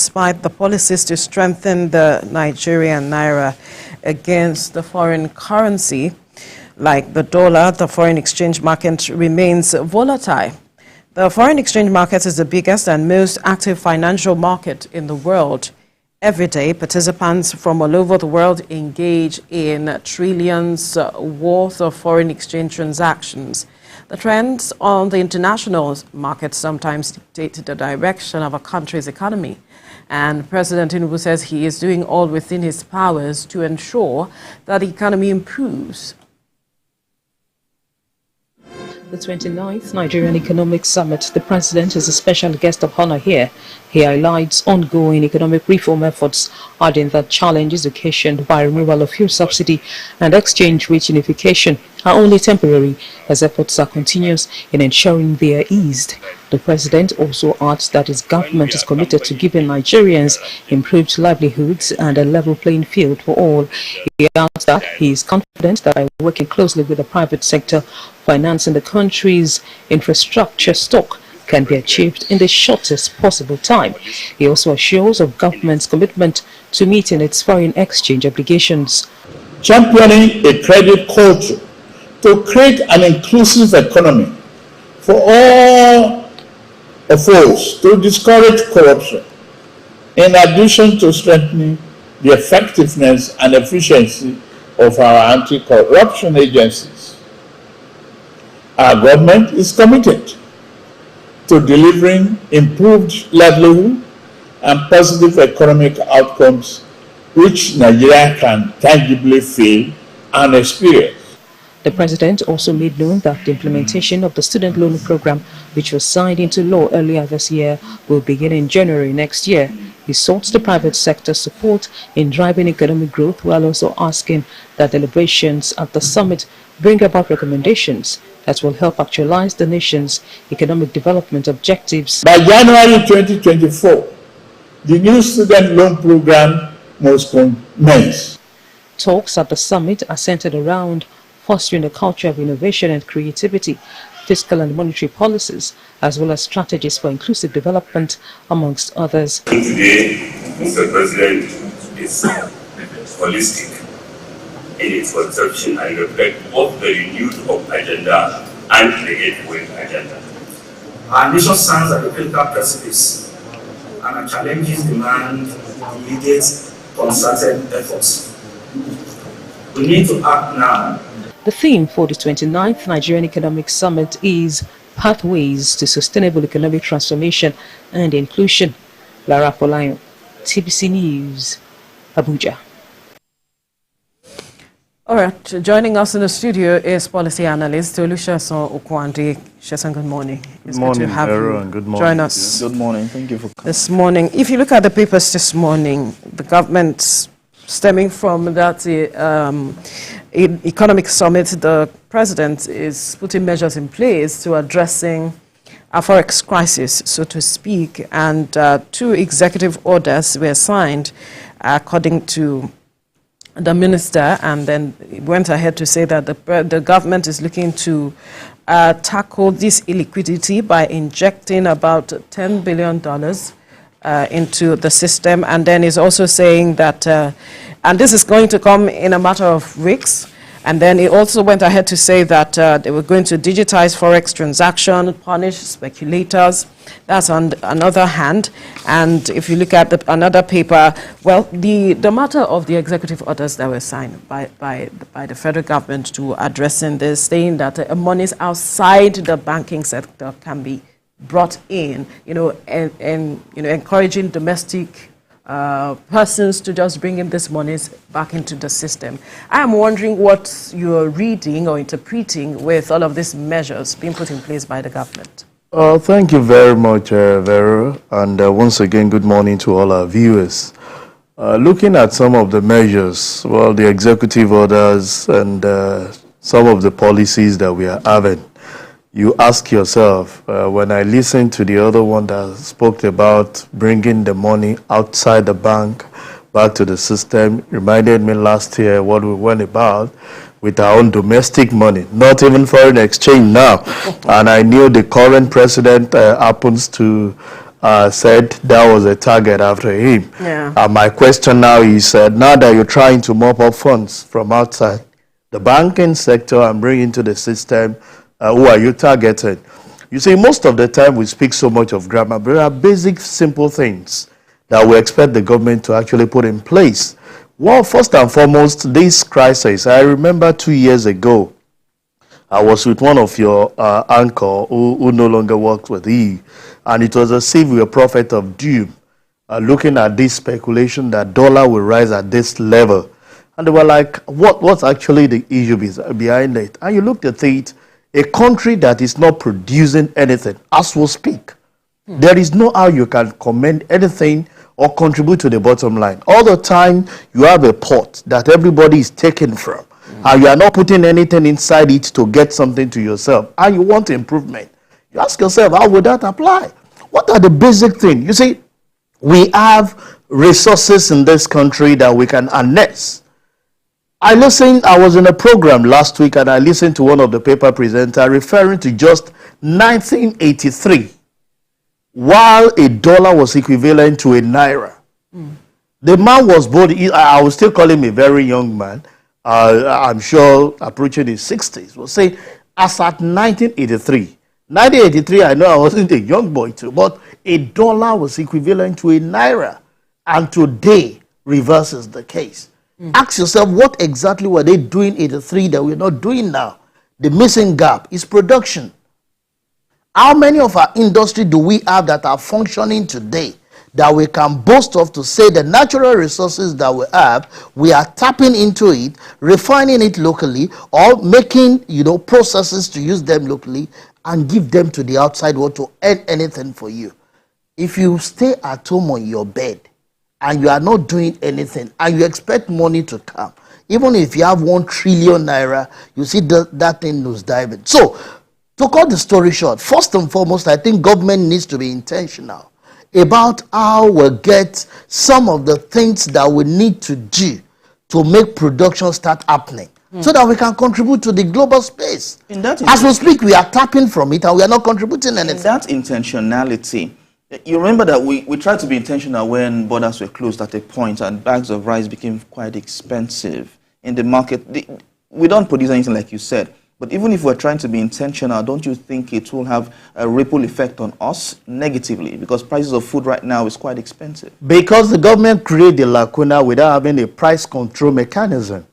despite the policies to strengthen the Nigerian naira against the foreign currency, like the dollar, the foreign exchange market remains volatile. The foreign exchange market is the biggest and most active financial market in the world. Every day, participants from all over the world engage in trillions worth of foreign exchange transactions. The trends on the international market sometimes dictate the direction of a country's economy. And President Tinubu says he is doing all within his powers to ensure that the economy improves. The 29th Nigerian Economic Summit, the President is a special guest of honor here. He highlights ongoing economic reform efforts, adding that challenges occasioned by removal of fuel subsidy and exchange rate unification are only temporary, as efforts are continuous in ensuring they are eased. The President also adds that his government is committed to giving Nigerians improved livelihoods and a level playing field for all. He adds that he is confident that by working closely with the private sector, financing the country's infrastructure stock can be achieved in the shortest possible time. He also assures of government's commitment to meeting its foreign exchange obligations. Championing a credit culture to create an inclusive economy for all of us, to discourage corruption, in addition to strengthening the effectiveness and efficiency of our anti-corruption agencies. Our government is committed to delivering improved livelihood and positive economic outcomes which Nigeria can tangibly feel and experience. The President also made known that the implementation of the student loan program, which was signed into law earlier this year, will begin in January next year. He sought the private sector support in driving economic growth, while also asking that deliberations at the summit bring about recommendations that will help actualize the nation's economic development objectives. By January 2024, the new student loan program must commence. Talks at the summit are centered around fostering a culture of innovation and creativity, fiscal and monetary policies, as well as strategies for inclusive development, amongst others. Today, Mr. President is holistic in its conception and reflect both the renewed hope agenda and the eight-point agenda. Our nation stands at the critical precipice, and our challenges demand immediate, concerted efforts. We need to act now. The theme for the 29th Nigerian Economic Summit is Pathways to Sustainable Economic Transformation and Inclusion. Lara Polayo, TBC News, Abuja. All right, joining us in the studio is policy analyst Sesan Okunade. Sesan, good morning. It's good to have you good morning. Join us. Good morning. Thank you for coming. This morning. If you look at the papers this morning, the government stemming from that economic summit, the president is putting measures in place to addressing a forex crisis, so to speak, and 2 executive orders were signed according to the minister, and then went ahead to say that the government is looking to tackle this illiquidity by injecting about $10 billion into the system, and then is also saying that, and this is going to come in a matter of weeks, and then it also went ahead to say that they were going to digitize forex transaction, punish speculators. That's on another hand. And if you look at another paper, well, the matter of the executive orders that were signed by the federal government to addressing this, saying that monies outside the banking sector can be brought in, and encouraging domestic persons to just bring in these monies back into the system. I am wondering what you're reading or interpreting with all of these measures being put in place by the government. Thank you very much, Vera, and once again, good morning to all our viewers. Looking at some of the measures, well, the executive orders and some of the policies that we are having, you ask yourself, when I listened to the other one that spoke about bringing the money outside the bank back to the system, reminded me last year what we went about with our own domestic money, not even foreign exchange now. And I knew the current president happens to said that was a target after him. Yeah. My question now is, now that you're trying to mop up funds from outside the banking sector and bring into the system, who are you targeting? You see, most of the time we speak so much of grammar, but there are basic, simple things that we expect the government to actually put in place. Well, first and foremost, this crisis, I remember 2 years ago, I was with one of your uncle who no longer works with you, and it was as if we were prophet of doom, looking at this speculation that dollar will rise at this level. And they were like, what's actually the issue behind it? And you looked at it, a country that is not producing anything, as we speak, there is no how you can commend anything or contribute to the bottom line. All the time, you have a pot that everybody is taking from, and you are not putting anything inside it to get something to yourself, and you want improvement. You ask yourself, how would that apply? What are the basic things? You see, we have resources in this country that we can harness. I was in a program last week, and I listened to one of the paper presenters referring to just 1983, while a dollar was equivalent to a naira. The man was bold. I will still call him a very young man. I'm sure approaching his 60s. Will say, as at 1983, I know I wasn't a young boy too, but a dollar was equivalent to a naira. And today reverses the case. Ask yourself, what exactly were they doing in 83 that we're not doing now? The missing gap is production. How many of our industry do we have that are functioning today that we can boast of to say the natural resources that we have, we are tapping into it, refining it locally, or making, processes to use them locally and give them to the outside world to earn anything for you? If you stay at home on your bed and you are not doing anything and you expect money to come, even if you have 1 trillion naira, you see that thing was diving. So, to cut the story short, first and foremost, I think government needs to be intentional about how we get some of the things that we need to do to make production start happening, so that we can contribute to the global space. As we speak, we are tapping from it and we are not contributing anything. In that intentionality, you remember that we tried to be intentional when borders were closed at a point and bags of rice became quite expensive in the market. We don't produce anything like you said. But even if we're trying to be intentional, don't you think it will have a ripple effect on us negatively? Because prices of food right now is quite expensive. Because the government created the lacuna without having a price control mechanism.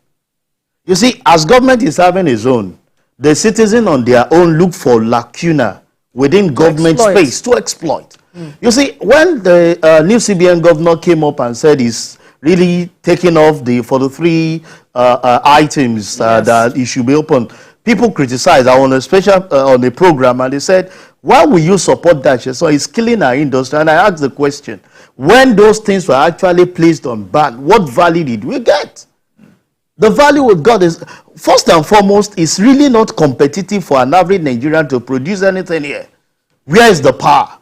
You see, as government is having its own, the citizen on their own look for lacuna within government space to exploit. You see, when the new CBN governor came up and said he's really taking off for the 3 items that he should be open, people criticized. I was on a special on the program, and they said, why will you support that? So it's killing our industry. And I asked the question, when those things were actually placed on ban, what value did we get? The value we got is, first and foremost, it's really not competitive for an average Nigerian to produce anything here. Where is the power?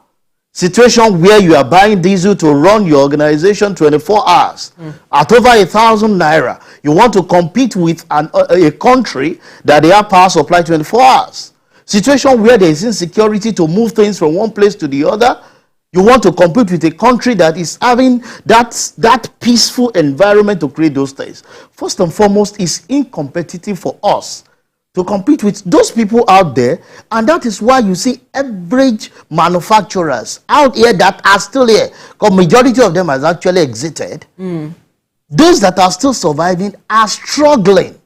Situation where you are buying diesel to run your organization 24 hours at over 1,000 naira. You want to compete with a country that they have power supply 24 hours. Situation where there is insecurity to move things from one place to the other. You want to compete with a country that is having that peaceful environment to create those things. First and foremost, it's incompetitive for us to compete with those people out there, and that is why you see average manufacturers out here that are still here, because majority of them has actually exited. Those that are still surviving are struggling.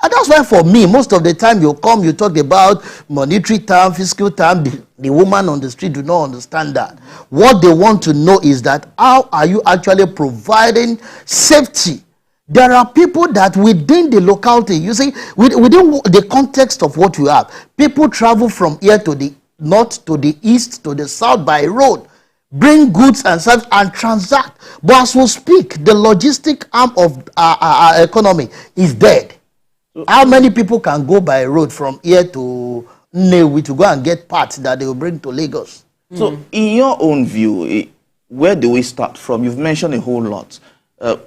And that's why for me, most of the time you talk about monetary term, fiscal term, the woman on the street do not understand that. What they want to know is that how are you actually providing safety? There are people that within the locality, you see, within the context of what you have, people travel from here to the north, to the east, to the south by road, bring goods and service and transact. But as we speak, the logistic arm of our economy is dead. How many people can go by road from here to Nnewi to go and get parts that they will bring to Lagos? So, in your own view, where do we start from? You've mentioned a whole lot.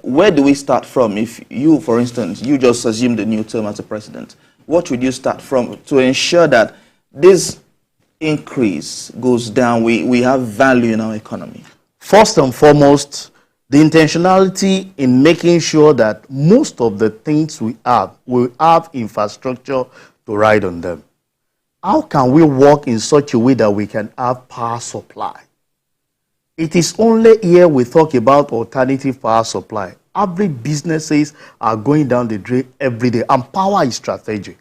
Where do we start from if you, for instance, you just assume the new term as a president? What would you start from to ensure that this increase goes down, we have value in our economy? First and foremost, the intentionality in making sure that most of the things we have infrastructure to ride on them. How can we work in such a way that we can have power supply? It is only here we talk about alternative power supply. Every businesses are going down the drain every day, and power is strategic.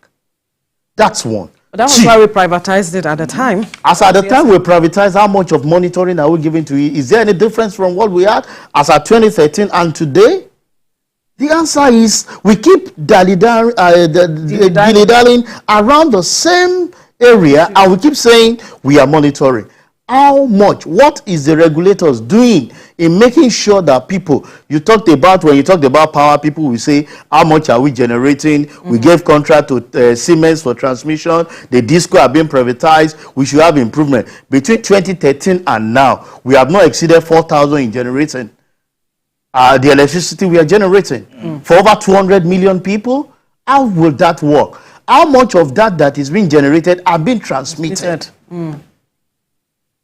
That's one. But that was why we privatized it at the time. As at the time we privatized, how much of monitoring are we giving to it? Is there any difference from what we had as at 2013 and today? The answer is we keep dilly-dallying around the same area, and we keep saying we are monitoring. How much? What is the regulators doing in making sure that people, you talked about, when you talked about power, people will say, how much are we generating? We gave contract to Siemens for transmission. The disco have been privatized. We should have improvement. Between 2013 and now, we have not exceeded 4,000 in generating the electricity we are generating. For over 200 million people, how will that work? How much of that is being generated are being transmitted?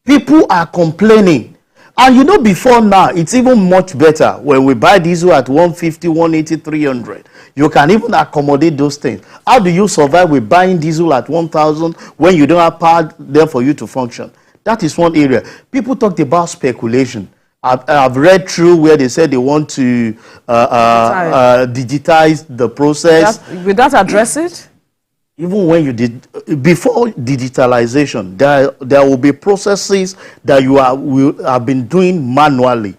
People are complaining. And you know, before now, it's even much better when we buy diesel at 150, 180, 300. You can even accommodate those things. How do you survive with buying diesel at 1,000 when you don't have power there for you to function? That is one area. People talked about speculation. I've read through where they said they want to digitize the process. Will that address it? Even when you did, before digitalization, there will be processes that will have been doing manually.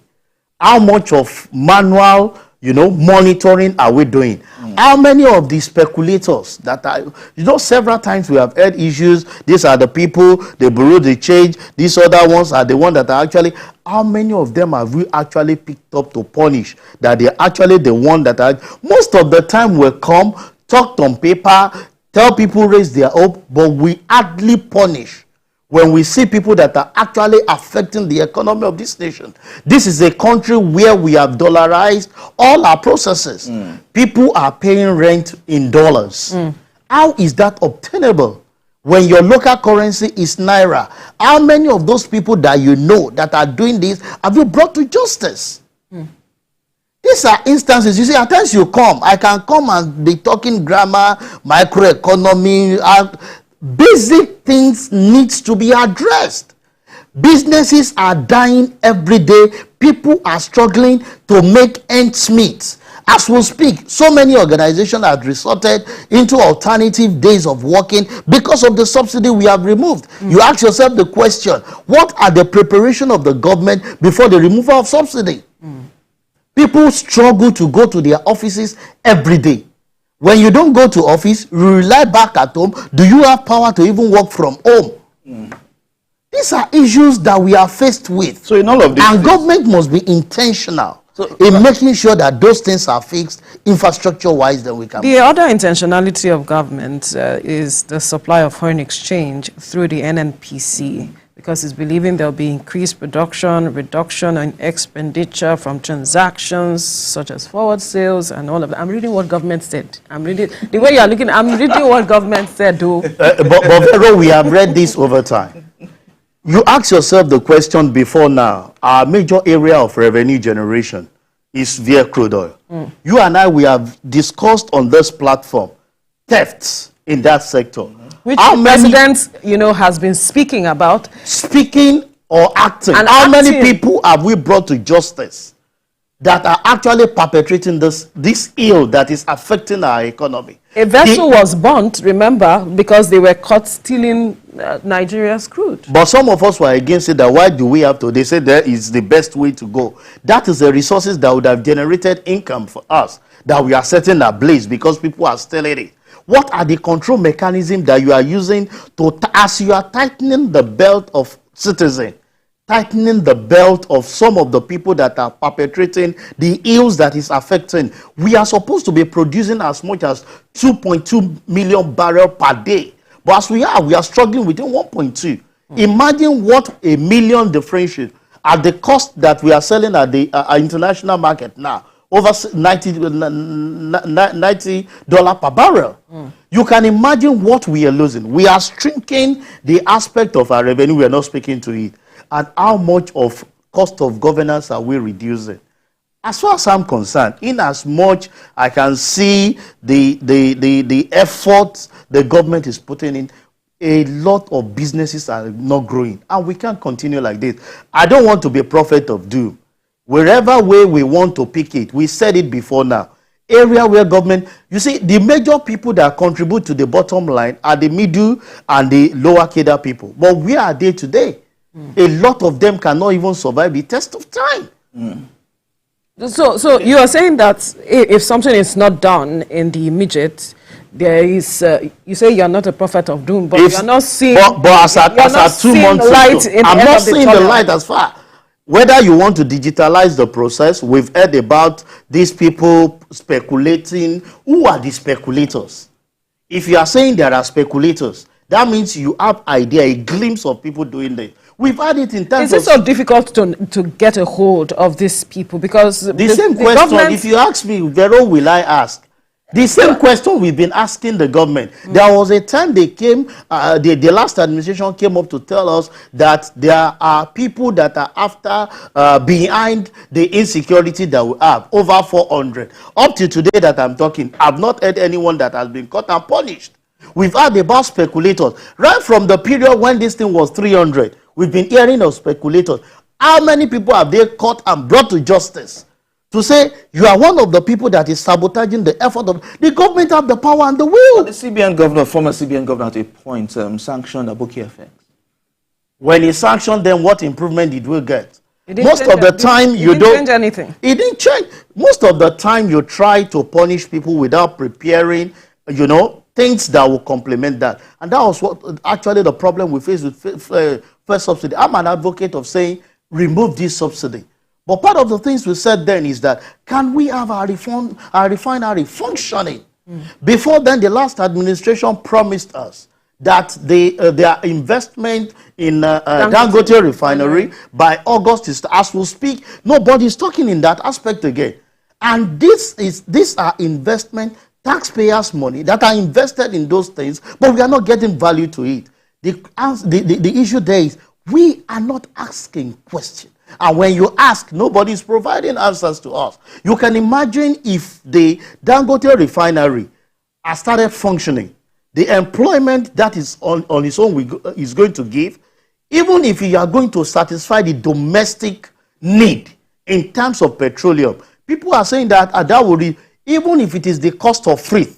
How much of manual, monitoring are we doing? How many of the speculators that are, several times we have heard issues, these are the people, they borrow, they change, these other ones are the ones that are actually, how many of them have we actually picked up to punish? That they're actually the one that are, most of the time will come, talked on paper, tell people raise their hope, but we hardly punish when we see people that are actually affecting the economy of this nation. This is a country where we have dollarized all our processes. People are paying rent in dollars. How is that obtainable when your local currency is naira? How many of those people that you know that are doing this have you brought to justice? These are instances. You see, at times you come, I can come and be talking grammar, microeconomy, basic things needs to be addressed. Businesses are dying every day. People are struggling to make ends meet. As we speak, so many organizations have resorted into alternative days of working because of the subsidy we have removed. You ask yourself the question, what are the preparation of the government before the removal of subsidy? People struggle to go to their offices every day. When you don't go to office, you rely back at home. Do you have power to even work from home? These are issues that we are faced with. So in all of this, and government must be intentional in making sure that those things are fixed infrastructure-wise. Then we can. The other intentionality of government is the supply of foreign exchange through the NNPC. Because it's believing there'll be increased production, reduction in expenditure from transactions such as forward sales and all of that. I'm reading what government said. I'm reading the way you're looking. I'm reading what government said. But we have read this over time. You ask yourself the question before now. Our major area of revenue generation is via crude oil. You and I, we have discussed on this platform thefts in that sector. Which the president, has been speaking about. Speaking or acting. And how many people have we brought to justice that are actually perpetrating this ill that is affecting our economy? A vessel was burnt, remember, because they were caught stealing Nigeria's crude. But some of us were against it. That why do we have to? They said that is the best way to go. That is the resources that would have generated income for us that we are setting ablaze because people are stealing it. What are the control mechanisms that you are using as you are tightening the belt of citizens, tightening the belt of some of the people that are perpetrating the ills that is affecting? We are supposed to be producing as much as 2.2 million barrels per day. But as we are struggling within 1.2. Imagine what a million differential at the cost that we are selling at the international market now. over $90 per barrel. You can imagine what we are losing. We are shrinking the aspect of our revenue. We are not speaking to it. And how much of cost of governance are we reducing? As far as I'm concerned, in as much I can see the effort the government is putting in, a lot of businesses are not growing. And we can't continue like this. I don't want to be a prophet of doom. Wherever way we want to pick it, we said it before now. Area where government, you see, the major people that contribute to the bottom line are the middle and the lower cadre people. But where are they today? A lot of them cannot even survive the test of time. So you are saying that if something is not done in the immediate, there is, you say you're not a prophet of doom, but you're not seeing, but as at 2 months light ago, in I'm the not end of the seeing the tunnel. light as far. Whether you want to digitalize the process, we've heard about these people speculating. Who are the speculators? If you are saying there are speculators, that means you have idea, a glimpse of people doing this. We've had it in terms of... Is it so difficult to get a hold of these people? Because the same question, if you ask me, Vero, will I ask? The same question we've been asking the government. There was a time they came, the last administration came up to tell us that there are people that are after, behind the insecurity that we have, over 400. Up to today that I'm talking, I've not heard anyone that has been caught and punished. We've heard about speculators. Right from the period when this thing was 300, we've been hearing of speculators. How many people have they caught and brought to justice? To say you are one of the people that is sabotaging the effort of the government, have the power and the will. But the CBN governor, former CBN governor at a point, sanctioned Aboki FX. When he sanctioned them, what improvement did we get? Most of the time you don't change anything. It didn't change. Most of the time you try to punish people without preparing, you know, things that will complement that. And that was what actually the problem we face with first subsidy. I'm an advocate of saying remove this subsidy. But part of the things we said then is that, can we have our refinery functioning? Before then, the last administration promised us that their investment in Dangote Refinery by August is, as we speak, nobody is talking in that aspect again. And these are investment, taxpayers' money that are invested in those things, but we are not getting value to it. The issue there is we are not asking questions. And when you ask, nobody is providing answers to us. You can imagine if the Dangote Refinery has started functioning, the employment that is on its own is going to give, even if you are going to satisfy the domestic need in terms of petroleum. People are saying that that will, even if it is the cost of freight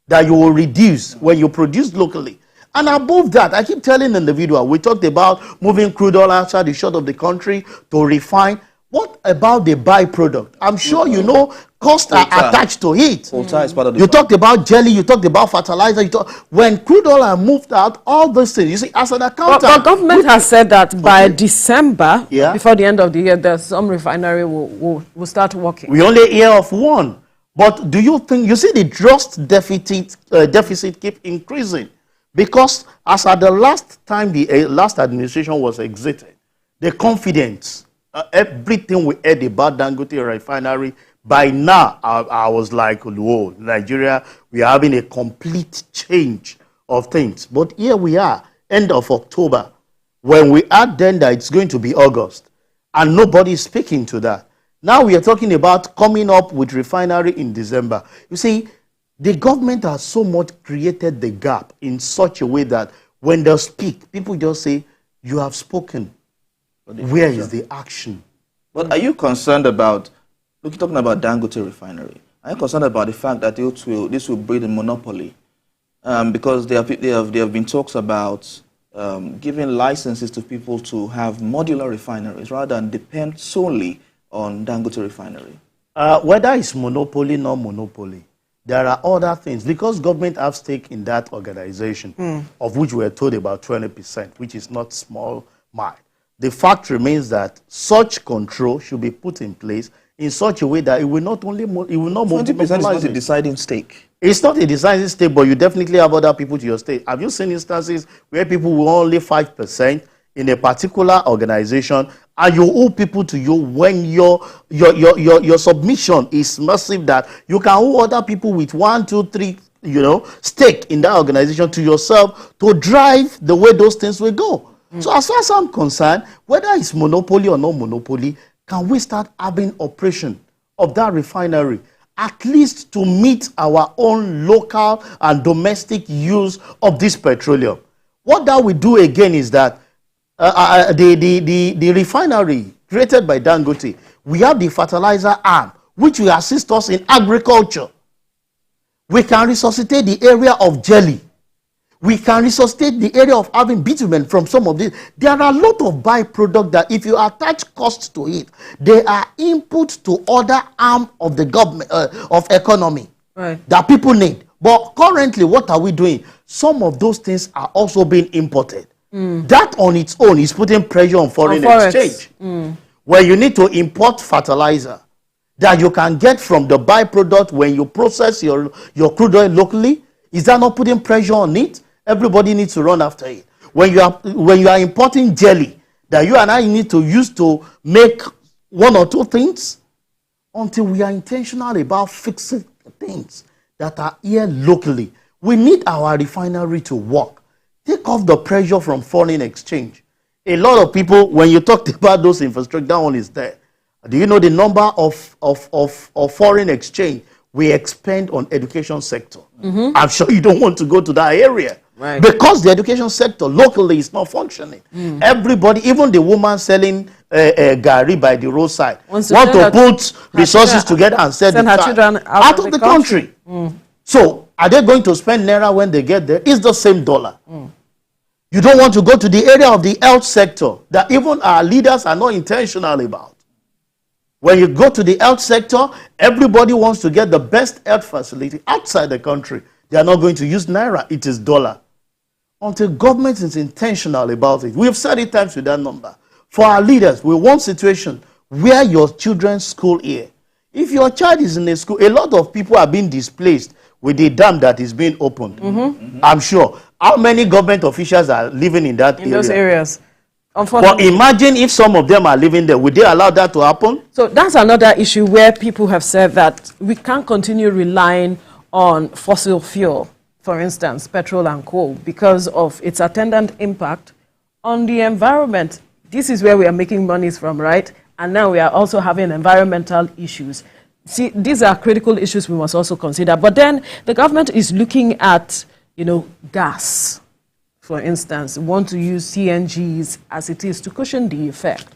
that you will reduce when you produce locally. And above that, I keep telling the individual, we talked about moving crude oil outside the shore of the country to refine. What about the byproduct? I'm sure you know costs are attached to it. Is part of the you talked about jelly, you talked about fertilizer. When crude oil are moved out, all those things, you see, as an accountant. But government has said that by December, before the end of the year, there's some refinery will start working. We only hear of one. But do you think, you see the trust deficit keep increasing? Because as at the last time the last administration was exited, the confidence, everything we heard about Dangote Refinery, by now I was like, whoa, Nigeria, we are having a complete change of things. But here we are, end of October, when we add then that it's going to be August, and nobody is speaking to that. Now we are talking about coming up with refinery in December. You see, the government has so much created the gap in such a way that when they speak, people just say, you have spoken. Where is the action? But are you concerned about, talking about Dangote Refinery, are you concerned about the fact that this will breed a monopoly? Because there have been talks about giving licenses to people to have modular refineries rather than depend solely on Dangote Refinery. Whether it's monopoly or non monopoly, there are other things, because government have stake in that organization, of which we are told about 20%, which is not small mind. The fact remains that such control should be put in place in such a way that it will not only, it will not 20% is not a deciding stake. It's not a deciding stake, but you definitely have other people to your stake. Have you seen instances where people will only 5% in a particular organization and you owe people to you when your submission is massive, that you can owe other people with 1, 2, 3, stake in that organization to yourself to drive the way those things will go. So as far as I'm concerned, whether it's monopoly or no monopoly, can we start having operation of that refinery, at least to meet our own local and domestic use of this petroleum? What that will do again is that the refinery created by Dangote, we have the fertilizer arm, which will assist us in agriculture. We can resuscitate the area of jelly. We can resuscitate the area of having bitumen from some of these. There are a lot of byproducts that if you attach costs to it, they are input to other arm of the government, of economy, that people need. But currently, what are we doing? Some of those things are also being imported. That on its own is putting pressure on foreign exchange. Where you need to import fertilizer that you can get from the byproduct when you process your crude oil locally. Is that not putting pressure on it? Everybody needs to run after it. When you are importing jelly that you and I need to use to make 1 or 2 things, until we are intentional about fixing things that are here locally, we need our refinery to work. Take off the pressure from foreign exchange. A lot of people, when you talked about those infrastructure, that one is there. Do you know the number of foreign exchange we expend on education sector? I'm sure you don't want to go to that area. Because the education sector locally is not functioning. Everybody, even the woman selling gari by the roadside, want to put resources together and send her children out of the country. So, are they going to spend naira when they get there? It's the same dollar. You don't want to go to the area of the health sector that even our leaders are not intentional about. When you go to the health sector, everybody wants to get the best health facility outside the country. They are not going to use naira, it is dollar. Until government is intentional about it. We have said it times with that number. For our leaders, we want situation where your children's school here. If your child is in a school, a lot of people are being displaced with the dam that is being opened. I'm sure. How many government officials are living in that area? In those areas. But imagine if some of them are living there. Would they allow that to happen? So that's another issue where people have said that we can't continue relying on fossil fuel, for instance, petrol and coal, because of its attendant impact on the environment. This is where we are making monies from, right? And now we are also having environmental issues. See, these are critical issues we must also consider. But then the government is looking at, gas. For instance, want to use CNGs as it is to cushion the effect.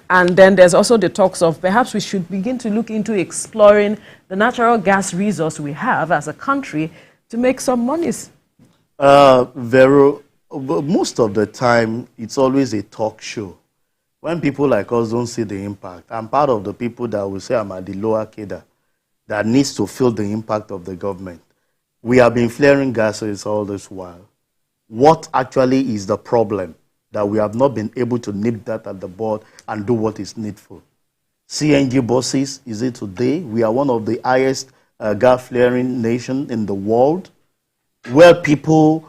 And then there's also the talks of perhaps we should begin to look into exploring the natural gas resource we have as a country to make some monies. Vero, most of the time, it's always a talk show. When people like us don't see the impact, I'm part of the people that will say I'm at the lower cadre that needs to feel the impact of the government. We have been flaring gases all this while. What actually is the problem that we have not been able to nip that at the bud and do what is needful? CNG buses, is it today? We are one of the highest gas flaring nation in the world, where people,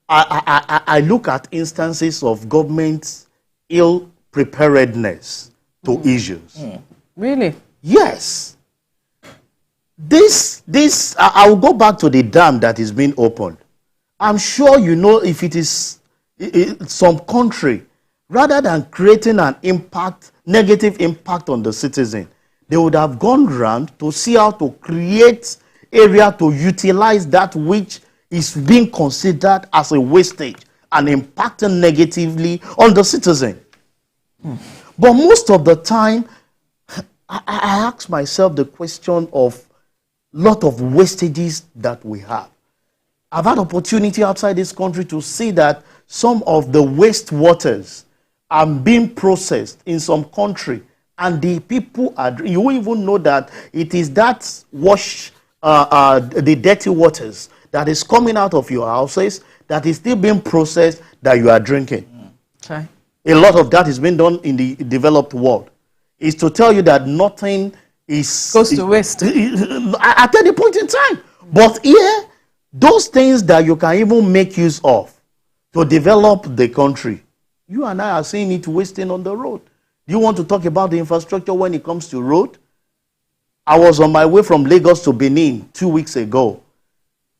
I look at instances of government's ill preparedness to issues. Really? Yes. I will go back to the dam that is being opened. I'm sure if it is some country, rather than creating an negative impact on the citizen, they would have gone around to see how to create area to utilize that which is being considered as a wastage and impacting negatively on the citizen. But most of the time, I ask myself the question of lot of wastages that we have. I've had opportunity outside this country to see that some of the wastewaters are being processed in some country, and the people you won't even know that it is that the dirty waters that is coming out of your houses that is still being processed that you are drinking. Okay. A lot of that is being done in the developed world. Is to tell you that nothing goes to waste at any point in time. But here, those things that you can even make use of to develop the country, You and I are seeing it wasting on the road. Do you want to talk about the infrastructure when it comes to road? I was on my way from Lagos to Benin 2 weeks ago.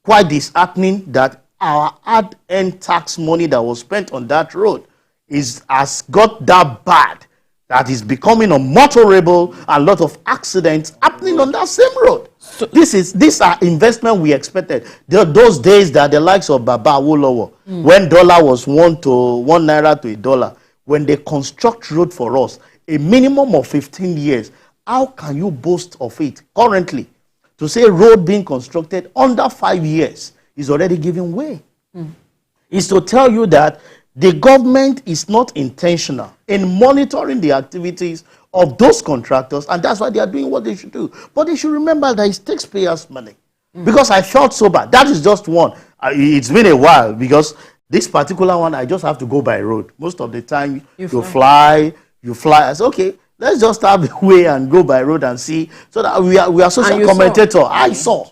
Quite disheartening that our hard-earned tax money that was spent on that road has got that bad that is becoming unmotorable, and a lot of accidents happening on that same road. So, these are investment we expected. Those days that the likes of Baba Awolowo, when dollar was 1 naira to $1, when they construct road for us, a minimum of 15 years, how can you boast of it currently? To say road being constructed under 5 years is already giving way. Is to tell you that the government is not intentional in monitoring the activities of those contractors, and that's why they are doing what they should do. But they should remember that it takes payers' money. Because I felt so bad. That is just one. It's been a while, because this particular one, I just have to go by road. Most of the time, you fly. I say, okay, let's just have a way and go by road and see. So that we are social commentator. I saw.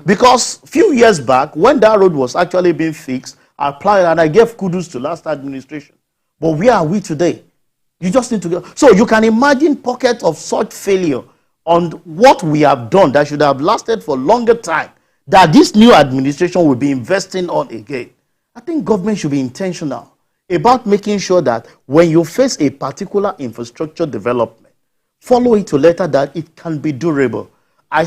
Because a few years back, when that road was actually being fixed, I applied and I gave kudos to last administration. But where are we today? You just need to go. So you can imagine pockets of such failure on what we have done that should have lasted for longer time, that this new administration will be investing on again. I think government should be intentional about making sure that when you face a particular infrastructure development, follow it to letter that it can be durable. I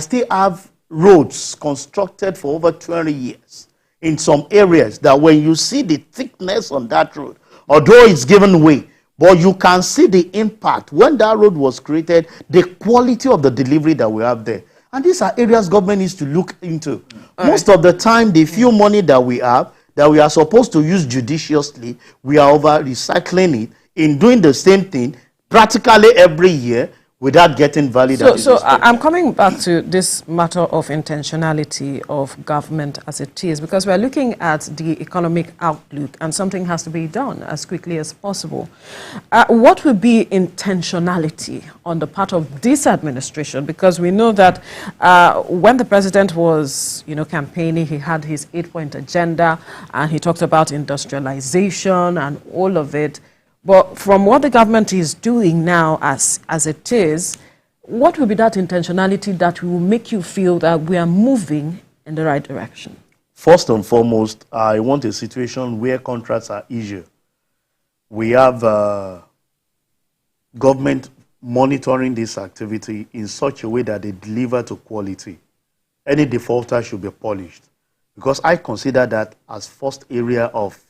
still have roads constructed for over 20 years in some areas that when you see the thickness on that road, although it's given way, but you can see the impact when that road was created, the quality of the delivery that we have there. And these are areas government needs to look into. Most of the time, the few money that we have, that we are supposed to use judiciously, we are over recycling it in doing the same thing practically every year without getting value. So I'm coming back to this matter of intentionality of government as it is, because we're looking at the economic outlook and something has to be done as quickly as possible. What would be intentionality on the part of this administration? Because we know that when the president was, campaigning, he had his 8-point agenda and he talked about industrialization and all of it. But from what the government is doing now as it is, what will be that intentionality that will make you feel that we are moving in the right direction? First and foremost, I want a situation where contracts are easier. We have government monitoring this activity in such a way that they deliver to quality. Any defaulter should be polished, because I consider that as first area of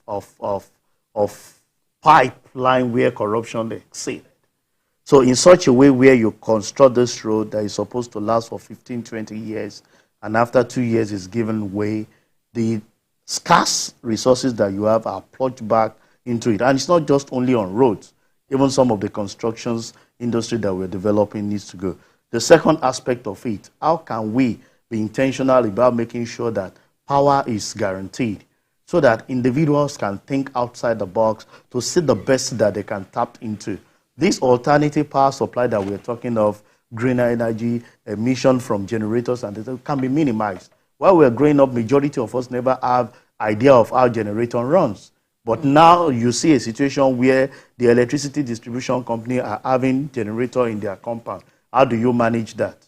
pipeline where corruption exceeded. So in such a way where you construct this road that is supposed to last for 15, 20 years, and after 2 years is given way, the scarce resources that you have are plugged back into it. And it's not just only on roads. Even some of the constructions industry that we're developing needs to go. The second aspect of it, how can we be intentional about making sure that power is guaranteed, so that individuals can think outside the box to see the best that they can tap into. This alternative power supply that we're talking of, greener energy, emission from generators, and it can be minimized. While we're growing up, majority of us never have idea of how generator runs. But now you see a situation where the electricity distribution company are having generator in their compound. How do you manage that?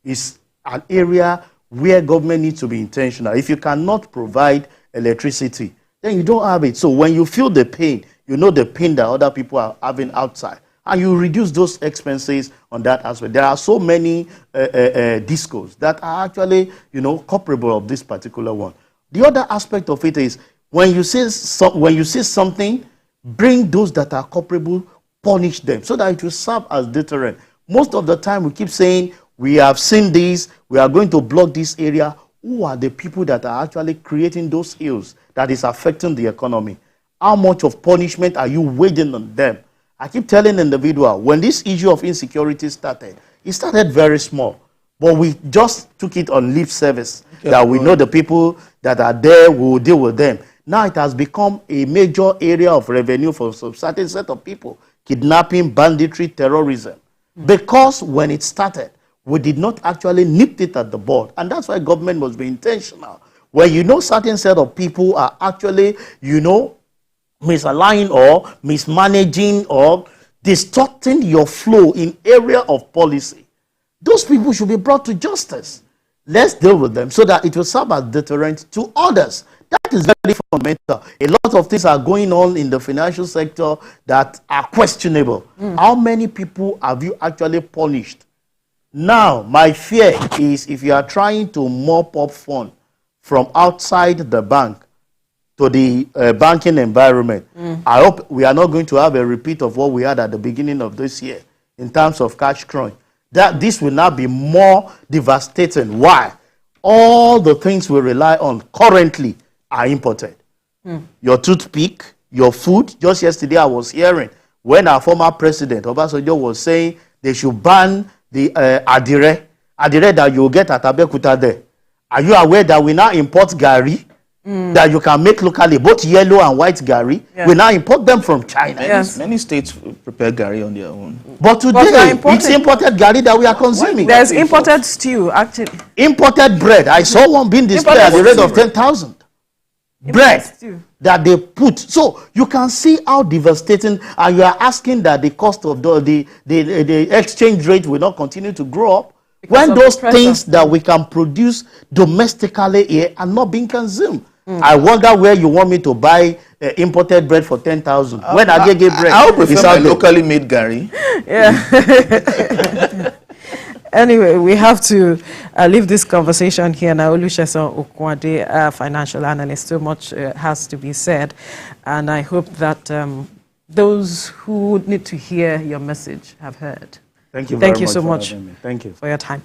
It's an area where government needs to be intentional. If you cannot provide electricity, then you don't have it. So when you feel the pain, you know the pain that other people are having outside, and you reduce those expenses on that aspect. There are so many discos that are actually, culpable of this particular one. The other aspect of it is when you see something, bring those that are culpable, punish them, so that it will serve as deterrent. Most of the time we keep saying, we have seen this, we are going to block this area. Who are the people that are actually creating those ills that is affecting the economy? How much of punishment are you waging on them? I keep telling the individual, when this issue of insecurity started, it started very small. But we just took it on lip service, that we know the people that are there, we will deal with them. Now it has become a major area of revenue for a certain set of people. Kidnapping, banditry, terrorism. Because when it started, we did not actually nip it at the bud. And that's why government must be intentional. When certain set of people are actually, misaligning or mismanaging or distorting your flow in area of policy, those people should be brought to justice. Let's deal with them so that it will serve as deterrent to others. That is very fundamental. A lot of things are going on in the financial sector that are questionable. How many people have you actually punished? Now, my fear is if you are trying to mop up funds from outside the bank to the banking environment, I hope we are not going to have a repeat of what we had at the beginning of this year in terms of cash crunch. That this will now be more devastating. Why? All the things we rely on currently are imported. Your toothpick, your food. Just yesterday I was hearing when our former president, Obasanjo, was saying they should ban the adire that you get at Abeokuta there. Are you aware that we now import gari that you can make locally, both yellow and white gari? Yeah. We now import them from China. Many states prepare gari on their own. But today, it's imported gari that we are consuming. There's imported stew, actually. Imported bread. I saw one being displayed at the rate of 10,000. Bread that they put. So you can see how devastating, and you are asking that the cost of the exchange rate will not continue to grow up when those things that we can produce domestically here are not being consumed. I wonder where you want me to buy imported bread for 10,000 when I get bread. I would prefer locally made gari. Yeah. Anyway, we have to leave this conversation here now. Sesan Okunade, financial analyst, so much has to be said. And I hope that those who need to hear your message have heard. Thank you Thank very you much so much Thank you for your time.